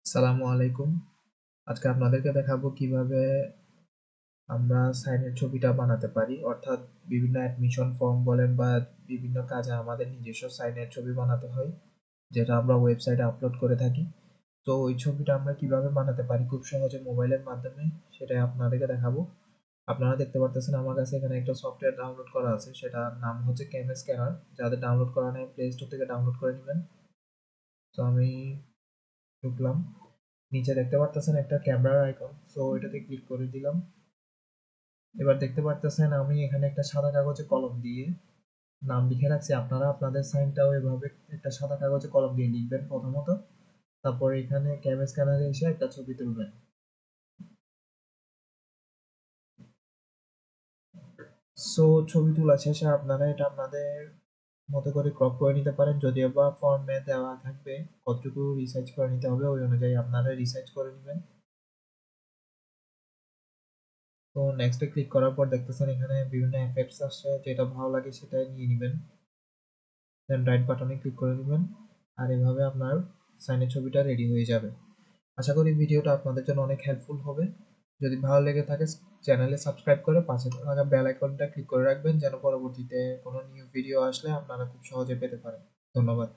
আসসালামু আলাইকুম। আজকে আপনাদেরকে দেখাবো কিভাবে আমরা সাইনের ছবিটা বানাতে পারি। অর্থাৎ বিভিন্ন অ্যাডমিশন ফর্ম বলেন বা বিভিন্ন কাজে আমাদের নিজস্ব সাইনের ছবি বানাতে হয়, যেটা আমরা ওয়েবসাইটে আপলোড করে থাকি। তো ওই ছবিটা আমরা কিভাবে বানাতে পারি খুব সহজে মোবাইলের মাধ্যমে, সেটাই আপনাদেরকে দেখাবো। আপনারা দেখতে পারতেছেন আমার কাছে এখানে একটা সফটওয়্যার ডাউনলোড করা আছে, সেটার নাম হচ্ছে কেমএস স্ক্যানার। যাদের ডাউনলোড করা নেই প্লে স্টোর থেকে ডাউনলোড করে নেবেন। তো আমি ঢুকলাম, নিচে দেখতে পারতেছেন একটা ক্যামেরার আইকন, সো এটাতে ক্লিক করে দিলাম। এবার দেখতে পারতেছেন আমি এখানে একটা সাদা কাগজে কলম দিয়ে নাম লিখে রাখছি। আপনারা আপনাদের সাইনটাও এভাবে একটা সাদা কাগজে কলম দিয়ে লিখবেন প্রথমত, তারপর এখানে ক্যামেরা স্ক্যানারে এসে একটা ছবি তুলবেন। সো ছবি তোলা শেষে আপনারা এটা আপনাদের মতো করে ক্রপ করে নিতে পারেন, যদিও বা ফর্মে দেওয়া থাকবে কতটুকু রিসার্চ করে নিতে হবে, ওই অনুযায়ী আপনারা রিসার্চ করে নেবেন। তো নেক্সটে ক্লিক করার পর দেখতেছেন এখানে বিভিন্ন এফেক্টস আসছে, যেটা ভালো লাগে সেটাই নিয়ে নেবেন। দেন রাইট বাটনে ক্লিক করে দিবেন, আর এভাবে আপনার সাইনের ছবিটা রেডি হয়ে যাবে। আশা করি ভিডিওটা আপনাদের জন্য অনেক হেল্পফুল হবে। যদি ভালো লেগে থাকে চ্যানেলে সাবস্ক্রাইব করে পাশে থাকা বেল আইকনটা ক্লিক করে রাখবেন, যেন পরবর্তীতে কোনো নিউ ভিডিও আসলে আপনারা খুব সহজে পেতে পারেন। ধন্যবাদ।